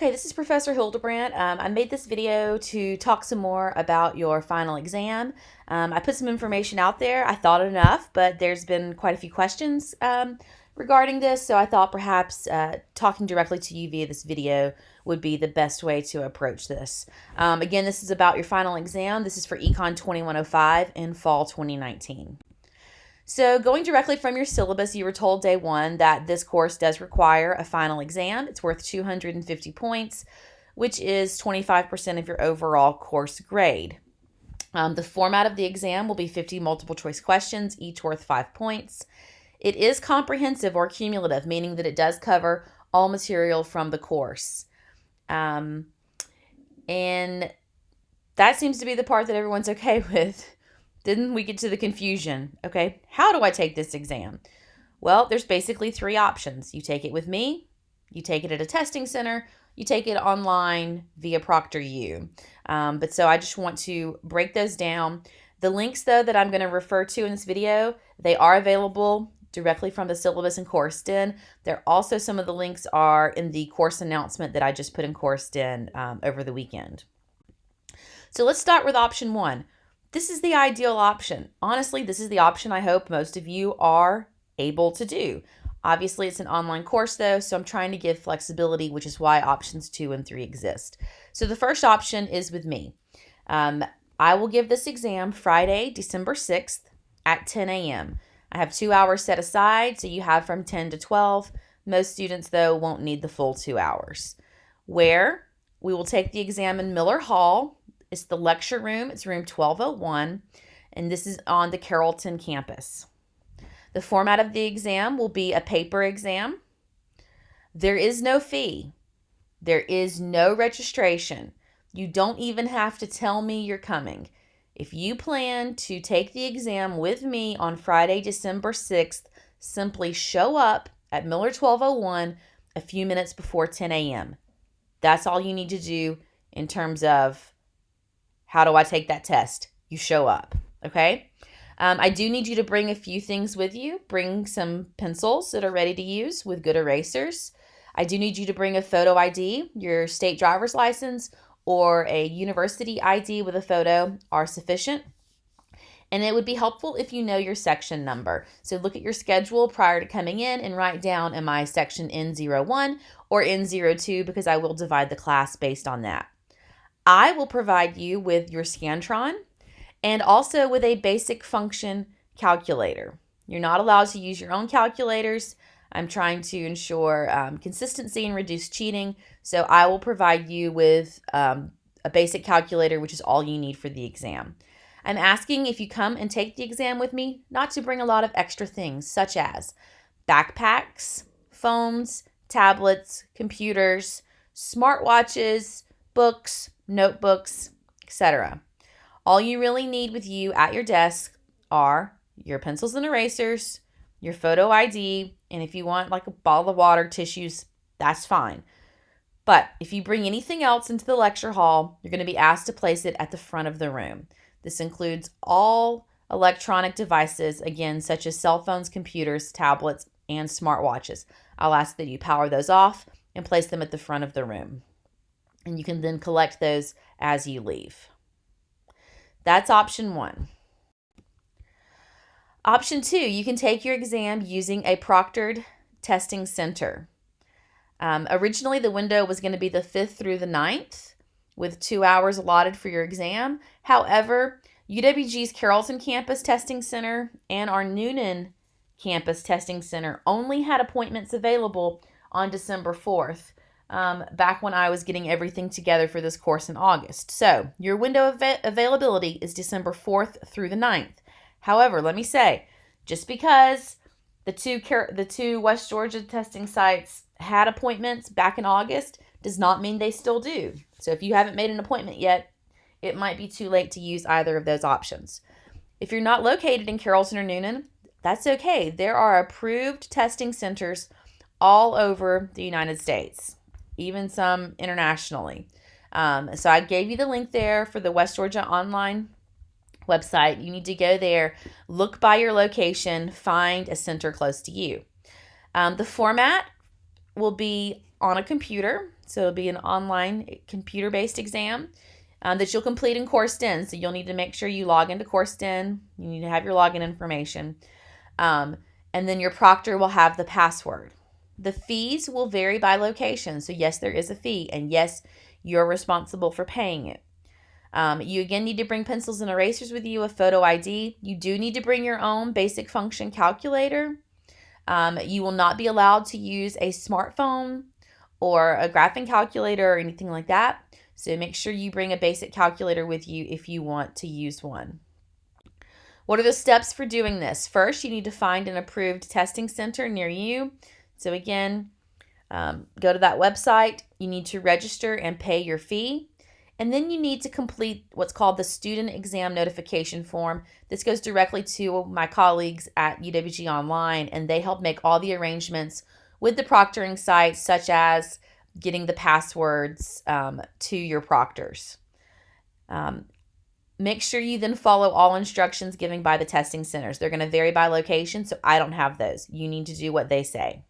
Okay, this is Professor Hildebrandt. I made this video to talk some more about your final exam. I put some information out there. I thought enough, but there's been quite a few questions regarding this, so I thought perhaps talking directly to you via this video would be the best way to approach this. Again, this is about your final exam. This is for Econ 2105 in fall 2019. So going directly from your syllabus, you were told day one that this course does require a final exam. It's worth 250 points, which is 25% of your overall course grade. The format of the exam will be 50 multiple choice questions, each worth 5 points. It is comprehensive or cumulative, meaning that it does cover all material from the course. And that seems to be the part that everyone's okay with. Then we get to the confusion. Okay, how do I take this exam? Well, there's basically three options. You take it with me, you take it at a testing center, you take it online via ProctorU. But so I just want to break those down. The links, though, that I'm going to refer to in this video, they are available directly from the syllabus in CourseDen. There also, some of the links are in the course announcement that I just put in CourseDen over the weekend. So let's start with option one. This is the ideal option. Honestly, this is the option I hope most of you are able to do. Obviously, it's an online course though, so I'm trying to give flexibility, which is why options 2 and 3 exist. So the first option is with me. I will give this exam Friday, December 6th at 10 a.m. I have 2 hours set aside, so you have from 10 to 12. Most students, though, won't need the full 2 hours. Where we will take the exam in Miller Hall. It's the lecture room. It's room 1201, and this is on the Carrollton campus. The format of the exam will be a paper exam. There is no fee. There is no registration. You don't even have to tell me you're coming. If you plan to take the exam with me on Friday, December 6th, simply show up at Miller 1201 a few minutes before 10 a.m. That's all you need to do in terms of how do I take that test? You show up, okay? I do need you to bring a few things with you. Bring some pencils that are ready to use with good erasers. I do need you to bring a photo ID. Your state driver's license or a university ID with a photo are sufficient. And it would be helpful if you know your section number. So look at your schedule prior to coming in and write down, am I section N01 or N02, because I will divide the class based on that. I will provide you with your Scantron and also with a basic function calculator. You're not allowed to use your own calculators. I'm trying to ensure consistency and reduce cheating, so I will provide you with a basic calculator, which is all you need for the exam. I'm asking, if you come and take the exam with me, not to bring a lot of extra things, such as backpacks, phones, tablets, computers, smartwatches, books, notebooks, etc. All you really need with you at your desk are your pencils and erasers, your photo ID, and if you want like a bottle of water, tissues, that's fine. But if you bring anything else into the lecture hall, you're going to be asked to place it at the front of the room. This includes all electronic devices, again, such as cell phones, computers, tablets, and smartwatches. I'll ask that you power those off and place them at the front of the room. And you can then collect those as you leave. That's option one. Option two, you can take your exam using a proctored testing center. Originally, the window was going to be the 5th through the 9th with 2 hours allotted for your exam. However, UWG's Carrollton Campus Testing Center and our Newnan Campus Testing Center only had appointments available on December 4th. Back when I was getting everything together for this course in August. So your window of availability is December 4th through the 9th. However, let me say, just because the two West Georgia testing sites had appointments back in August does not mean they still do. So if you haven't made an appointment yet, it might be too late to use either of those options. If you're not located in Carrollton or Newnan, that's okay. There are approved testing centers all over the United States, even some internationally. So I gave you the link there for the West Georgia online website. You need to go there, look by your location, find a center close to you. The format will be on a computer. So it'll be an online computer-based exam that you'll complete in CourseDen. So you'll need to make sure you log into CourseDen. You need to have your login information. And then your proctor will have the password. The fees will vary by location. So yes, there is a fee. And yes, you're responsible for paying it. You again need to bring pencils and erasers with you, a photo ID. You do need to bring your own basic function calculator. You will not be allowed to use a smartphone or a graphing calculator or anything like that. So make sure you bring a basic calculator with you if you want to use one. What are the steps for doing this? First, you need to find an approved testing center near you. So again, go to that website. You need to register and pay your fee. And then you need to complete what's called the student exam notification form. This goes directly to my colleagues at UWG Online, and they help make all the arrangements with the proctoring site, such as getting the passwords to your proctors. Make sure you then follow all instructions given by the testing centers. They're going to vary by location, so I don't have those. You need to do what they say.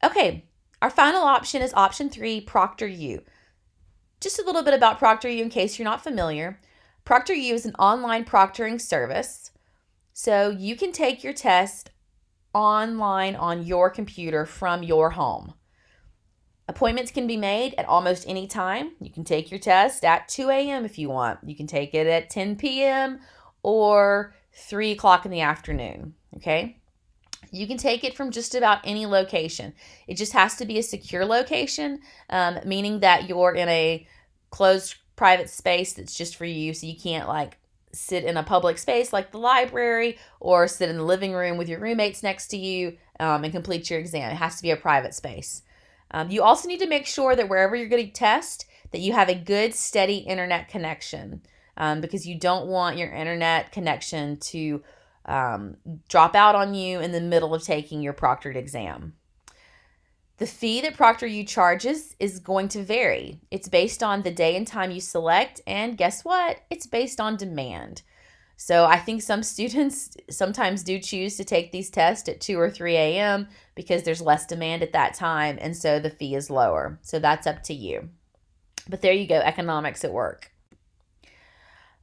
Okay, our final option is option 3, ProctorU. Just a little bit about ProctorU in case you're not familiar. ProctorU is an online proctoring service. So you can take your test online on your computer from your home. Appointments can be made at almost any time. You can take your test at 2 a.m. if you want. You can take it at 10 p.m. or 3 o'clock in the afternoon, okay? You can take it from just about any location. It just has to be a secure location, meaning that you're in a closed private space that's just for you, so you can't like sit in a public space like the library or sit in the living room with your roommates next to you and complete your exam. It has to be a private space. You also need to make sure that wherever you're going to test, that you have a good, steady internet connection because you don't want your internet connection to drop out on you in the middle of taking your proctored exam. The fee that ProctorU charges is going to vary. It's based on the day and time you select, and guess what? It's based on demand. So I think some students sometimes do choose to take these tests at 2 or 3 a.m. because there's less demand at that time, and so the fee is lower. So that's up to you. But there you go, economics at work.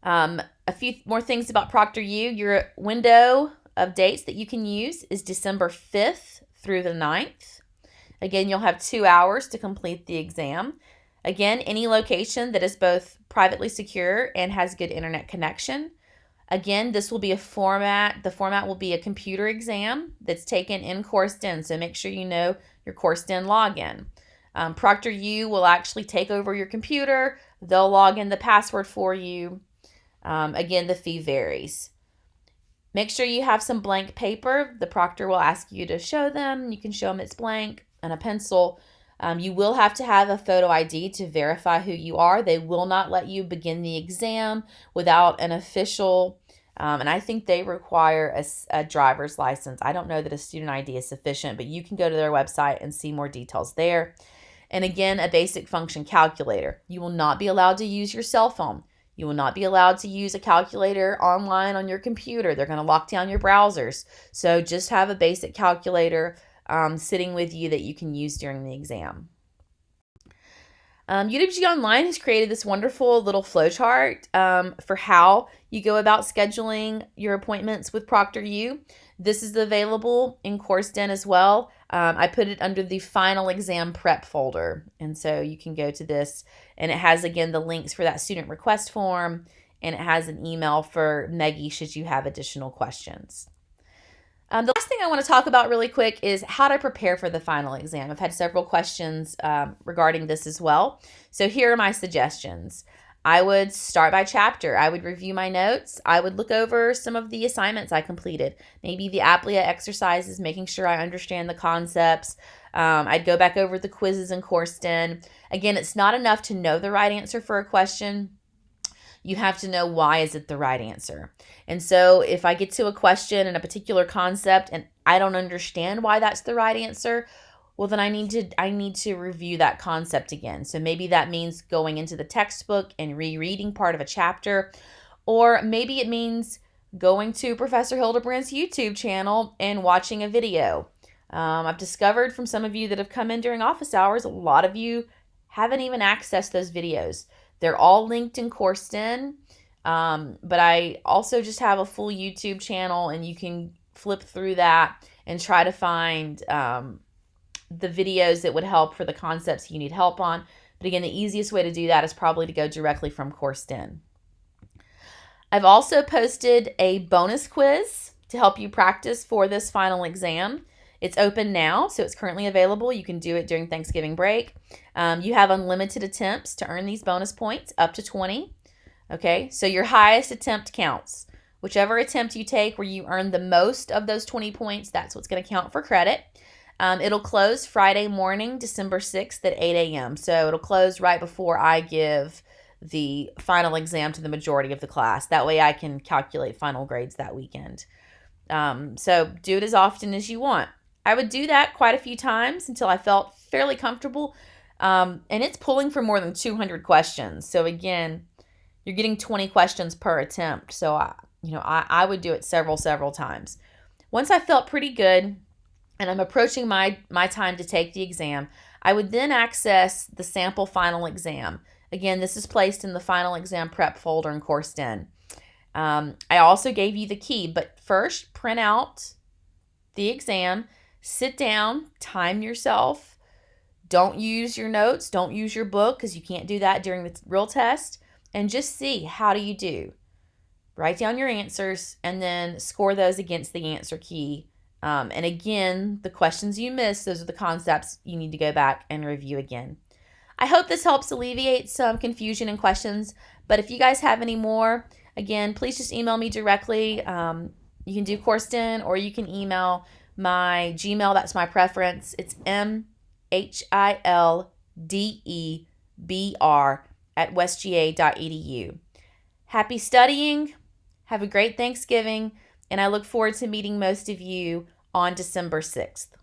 A few more things about ProctorU. Your window of dates that you can use is December 5th through the 9th. Again, you'll have 2 hours to complete the exam. Again, any location that is both privately secure and has good internet connection. Again, this will be a format. The format will be a computer exam that's taken in CourseDen, so make sure you know your CourseDen login. ProctorU will actually take over your computer. They'll log in the password for you. Again, the fee varies. Make sure you have some blank paper. The proctor will ask you to show them. You can show them it's blank, and a pencil. You will have to have a photo ID to verify who you are. They will not let you begin the exam without an official, and I think they require a driver's license. I don't know that a student ID is sufficient, but you can go to their website and see more details there. And again, a basic function calculator. You will not be allowed to use your cell phone. You will not be allowed to use a calculator online on your computer. They're going to lock down your browsers. So just have a basic calculator sitting with you that you can use during the exam. UWG Online has created this wonderful little flowchart for how you go about scheduling your appointments with ProctorU. This is available in CourseDen as well. I put it under the final exam prep folder. And so you can go to this, and it has, again, the links for that student request form, and it has an email for Meggie should you have additional questions. The last thing I want to talk about really quick is how to prepare for the final exam. I've had several questions regarding this as well. So here are my suggestions. I would start by chapter. I would review my notes. I would look over some of the assignments I completed. Maybe the APLIA exercises, making sure I understand the concepts. I'd go back over the quizzes in CourseDen. Again, it's not enough to know the right answer for a question. You have to know why is it the right answer. And so if I get to a question in a particular concept and I don't understand why that's the right answer, well, then I need to review that concept again. So maybe that means going into the textbook and rereading part of a chapter, or maybe it means going to Professor Hildebrandt's YouTube channel and watching a video. I've discovered from some of you that have come in during office hours, a lot of you haven't even accessed those videos. They're all linked in CourseDen, but I also just have a full YouTube channel, and you can flip through that and try to find the videos that would help for the concepts you need help on. But again, the easiest way to do that is probably to go directly from CourseDen. I've also posted a bonus quiz to help you practice for this final exam. It's open now, so it's currently available. You can do it during Thanksgiving break. You have unlimited attempts to earn these bonus points, up to 20. Okay, so your highest attempt counts. Whichever attempt you take where you earn the most of those 20 points, that's what's going to count for credit. It'll close Friday morning, December 6th at 8 a.m. So it'll close right before I give the final exam to the majority of the class. That way I can calculate final grades that weekend. So do it as often as you want. I would do that quite a few times until I felt fairly comfortable. And it's pulling for more than 200 questions. So again, you're getting 20 questions per attempt. So I would do it several times. Once I felt pretty good and I'm approaching my time to take the exam, I would then access the sample final exam. Again, this is placed in the final exam prep folder in CourseDen. I also gave you the key, but first print out the exam, sit down, time yourself. Don't use your notes, don't use your book because you can't do that during the real test, and just see how do you do. Write down your answers and then score those against the answer key. And again, the questions you missed, those are the concepts you need to go back and review again. I hope this helps alleviate some confusion and questions, but if you guys have any more, again, please just email me directly. You can do CourseDen or you can email my Gmail. That's my preference. It's mhildebr@westga.edu. Happy studying. Have a great Thanksgiving, and I look forward to meeting most of you on December 6th.